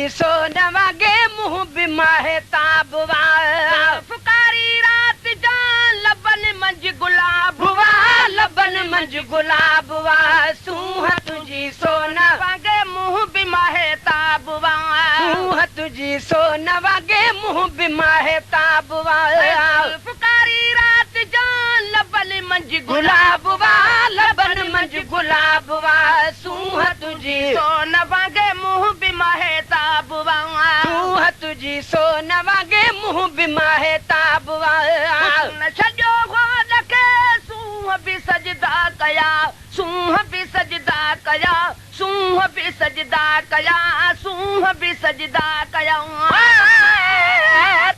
सोन वागे मुंह भी महताब फुकारी रात जान लबन मंज गुलाब लबन मंज गुलाब सूह तुझी सोन वागे मुंह भी महताब सूह तुझी सोन वागे मुंह भी महताब फुकारी रात जान लबन मंज गुलाब लबन मंज गुलाब सूह तुझी सोन वागे मुंह भी महताब सूह तुझी सोन वागे मुंह भी महताब न छॾियो ख़ुद खे सूह बि सजदा कया सूह बि सजदा कया सूह बि सजदा कया सूह बि सजदा कया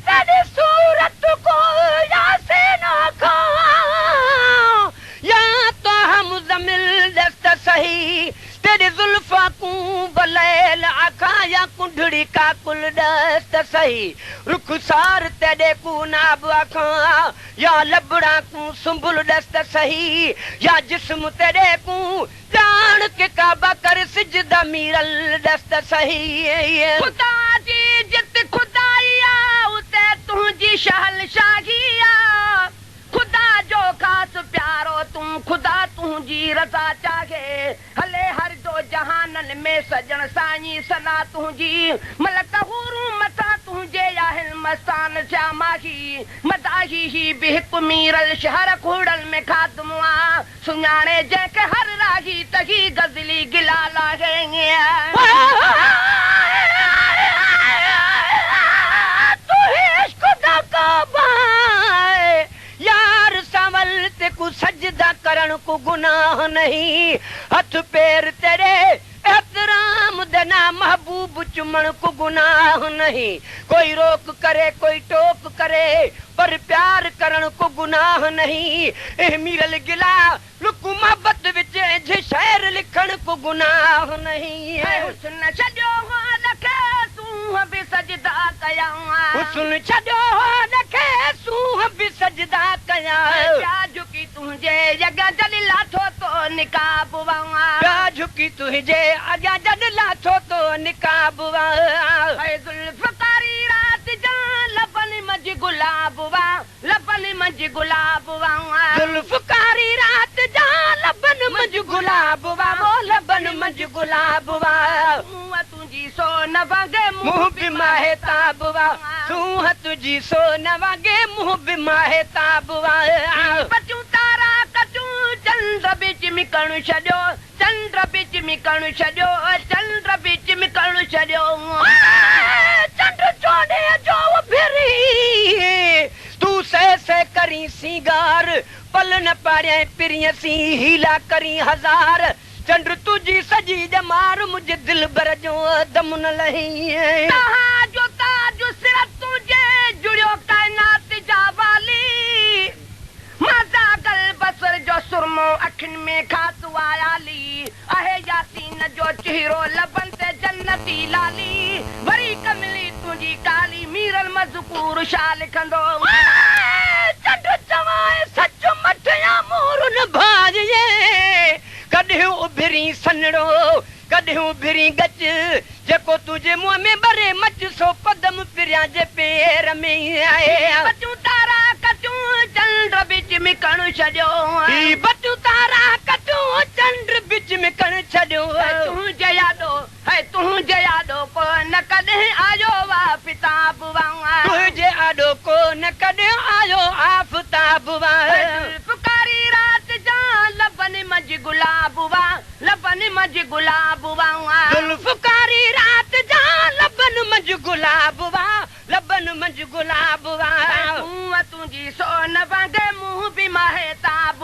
तेरी सूरत को यासीन खां या तो हम जमिल दस्त सही तेरी जुल्फा को बलैल आखा या कुंडड़ी का कुल दस्त सही रुखसार तेरे को नाब आखा या लबड़ा को सुंबुल दस्त सही या जिस्म तेरे को जान के काबा कर सिजदा मीरल दस्त सही खुदा जी जित खुदाइया उते तुझी शहल शागिया खुदा जो खास प्यारो तुम खुदा तुझी रजा चाहे हले हर दो जहानन में सजन साई सना तुझी मलक हुरू मथा तुझे याहिल मस्तान श्यामाही मदाही ही बिहक मीरल शहर खुड़ल में खादमुआ सुञाणे जंहिंखे हर राही तही गजली गिला लागे तू इश्क दा काबा यार संवल ते को सजदा करण को गुनाह नहीं हथ पैर तेरे एहतराम देना महबूब चुमण को गुनाह नहीं कोई रोक करे कोई टोक करे पर प्यार करण को गुनाह नहीं मीरल गिला लुक मोहब्बत विच जे शायर लिखण को गुनाह नहीं हुस्न छॾियो नखे सूह बि सजदा कया हुस्न छॾियो नखे सूह बि सजदा कया झुकी तुंहिंजे जॻह जॾ लाथो तो निकाब झुकी तुंहिंजे अॻियां जॾ लाथो तो निकाब जुल्फकारी रात जान लबन मंझ गुलाब लबन मंझ गुलाब जुल्फकारी रात जान लबन मंझ गुलाब लबन मंझ गुलाब तुझी सोन वागे मुंह भी महताब सूह तुझी सोन वागे मुंह भी महताब बचूं तारा कचूं चंद्र बिच मिकण छॾियो चंद्र बिच मिकण छॾियो चंद्र बिच मिकण छॾियो चंद्र चोॾे जो फिरी तू से करी सिंगार पल न पाड़े पिरिय सी हीला करी हजार चंद्र तुझी सजी जमार मुझे दिल भर जो दम न लही जो ताज सिर तुझे जुड़ियो कायनात जा वाली मजा गल बसर जो सुरमो अखिन में खातू आयाली आहे यासीन जो चेहरो लबन ते जन्नती लाली बरी कमली तुझी काली मीरल मज़कूर शा लिखंदो चंद्र चवाए सच मठया मोर न भाजे कॾहिं उभिरी सनड़ो कॾहिं उभिरी गच जेको तुझे मुंह में भरे मच सो पदम पिरिया जे पेर में आए बचूं तारा कचूं चंद्र बिच मिकण छॾियो बचूं तारा कचूं चंद्र बिच मिकण छॾियो तुंहिंजे यादो को न कॾहिं आयो आफ़ताब तुंहिंजे आॾो को न कॾहिं आयो आफ़ताब पुकारी रात जान लबन मंझ गुलाब लबन मंझ गुलाब जुल्फकारी रात जान लबन मंझ गुलाब लबन मंझ गुलाब सूह तुझी सोन वागे मुंह भी महताब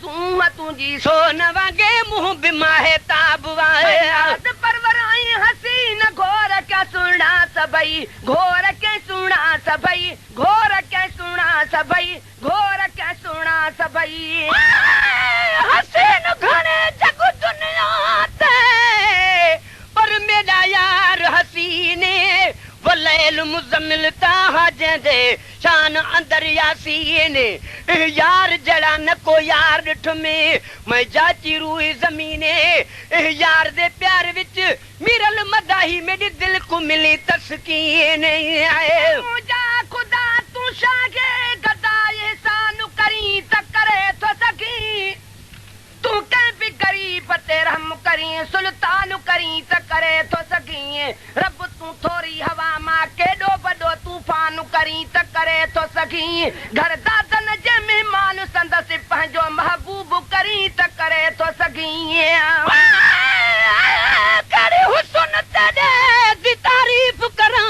सूह तुझी सोन वागे मुंह भी महताब परवर आई हसीन घोर क्या सुना सबई घोर के सुना सबई घोर के सुना सबई घोर के सुना सबई हसीन घणे जग दुनिया ते पर मेरा यार हसीने वलैल मुजम्मिल ताहा जंदे शान अंदर यासीन यार जड़ा न को यार ॾिठ में मैं जाची रूई ज़मीने यार दे प्यार विच मिरल मदाही मेरी दिल को मिली तस्कीन आए मुझा खुदा तू शागे गदाए सानु करी त करे तो सकी तू कहीं भी गरीब ते रहम करी सुल्तान करी त करे तो सकी रब तू थोरी हवा मां केॾो वॾो तूफान करी त करे तो सकी घर दादन जे मेहमान संदसि पंहिंजो महबूब करी त करे तो सकी करे हुस्न तेरे दी तारीफ करां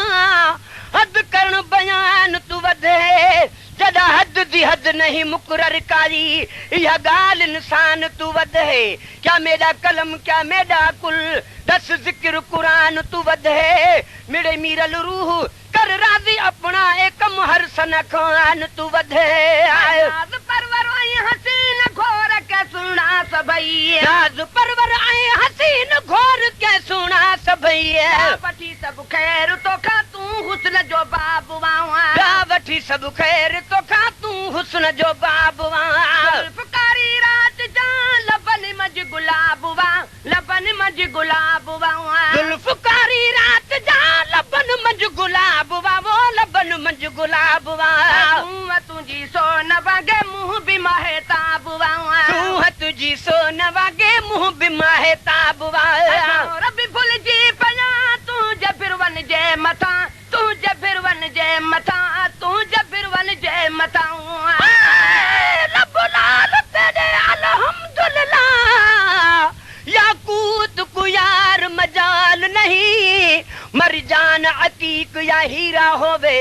हद करण बयान तू वधे जदा हद दी हद नहीं मुकरर कारी यह गाल इंसान तू वध है क्या मेरा कलम क्या मेरा कुल दस जिक्र कुरान तू वध है मेरे मीरल रूह कर राजी अपना एकम हर सन खान तू वध है नाज परवर आई हसीन घोर के सुना सबई नाज परवर आई हसीन घोर के सुना सबई वठी सब खैर तो खा तू हुस्न जो बाब वावा वठी सब खैर तो खा तू हुस्न जो बाब वावा पुकारी रात जान लबन मज गुलाब वा लबन मज गुलाब वावा जुल्फकारी रात जान लबन मज गुलाब वा वो लबन मज गुलाब वा तुझी सोन वागे मुंह भी महताब वावा तुझी सोन वागे मुंह भी महताब वा रबी भुल जी पया तू जबिरवन जे मथा तू जबिरवन जे मथा तू जबिरवन जे मथा लब लाल तेरे अल्हम्दुलिल्लाह याकूत को यार मजाल नहीं मरजान अतीक या हीरा होवे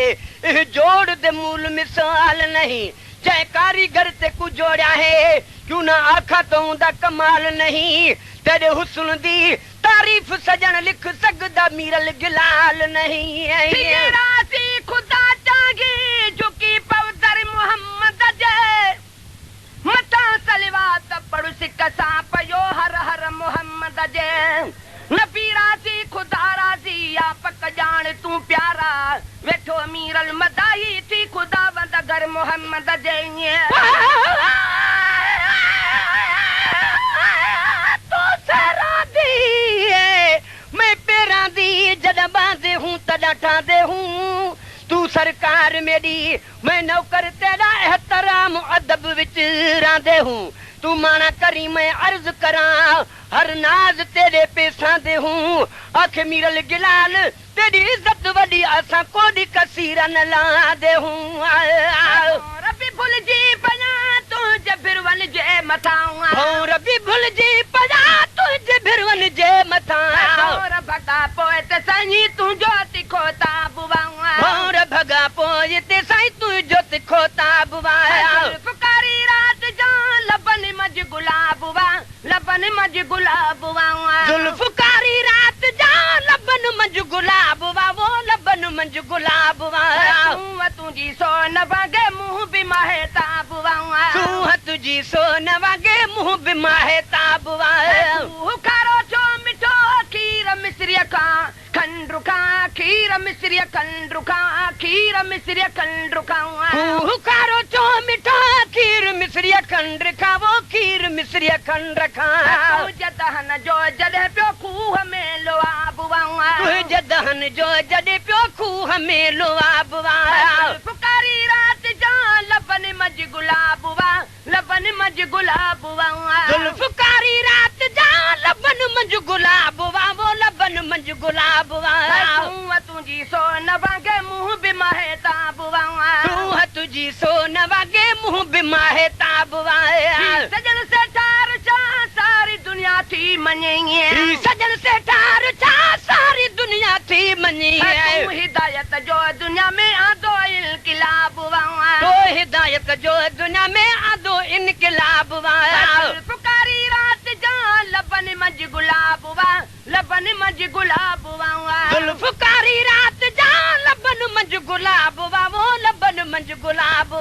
जोड़ दे मूल मिसाल नहीं चाहे कारीगर ते को जोड़ा है क्यों ना आखा तो उदा कमाल नहीं तेरे हुस्न दी तारीफ सजन लिख सकदा मीरल गिलाल नहीं है रासी खुदा चागी झुकी पवदर मोहम्मद जे मता सलवात पढ़ सिकसा पयो हर हर मोहम्मद जे नबी रासी खुदा रासी आप जान तू प्यारा वेठो मीरल मदाही थी खुदा बंद घर मोहम्मद जे तो सरा दी मैं पेरा दी जद बांधे हूँ तदा ठांदे हूँ तू सरकार मेरी मैं नौकर तेरा एहतराम अदब विच रांदे हूँ तू माना करी मैं अर्ज करा हर नाज तेरे पेशा दे हूँ आख मीरल गिलाल तेरी इज्जत वडी असा कोडी कसीरा न ला दे हूँ रबी भुल जी पया तू जबिरवन जे मथा रबी भुल जी पया तू जबिरवन जे मथा और भगा पोए ते सही तू जोति खोता बुवा और भगा पोए ते सही तू जोति खोता बुवा पुकारी रात जान लबन मज गुलाब वा लबन मज गुलाब वा जुल्फकारी रात जान लबन मज गुलाब वा वो लबन मज गुलाब वा तुझी सोन वागे मुंह भी महताब वा तुझी सोन वागे मुंह भी महताब वा खारो छो मिठो खीर मिश्रिय का खंडरुखा खीर मिश्रिय खंडरुखा खीर मिश्रिय खंडरुखा खारो छो मिठो खीर मिश्रिय खंड रखा वो खीर मिश्रिय खंड रखा जदहन जो जड़े पियो खूह में लो आबुआ जदहन जो जड़े पियो खूह में लो आबुआ पुकारी रात जान लबन मज गुलाबुआ लबन मज गुलाबुआ जुल्फकारी रात जान लबन मज गुलाबुआ वो लबन मज गुलाबुआ तुझी सोन वागे मुंह भी महताबुआ तुझी सोन वागे मुंह भी महताबुआ सजन से ठार चा सारी दुनिया थी मनी सजन से ठार चा सारी दुनिया थी मनी तू हिदायत जो दुनिया में आदो इनकलाब तो हिदायत जो दुनिया में आदो इनकलाब पुकारी रात जान लबन मज गुलाब लबन मज गुलाब जुल्फकारी रात जान लबन मज गुलाब वो लबन मज गुलाब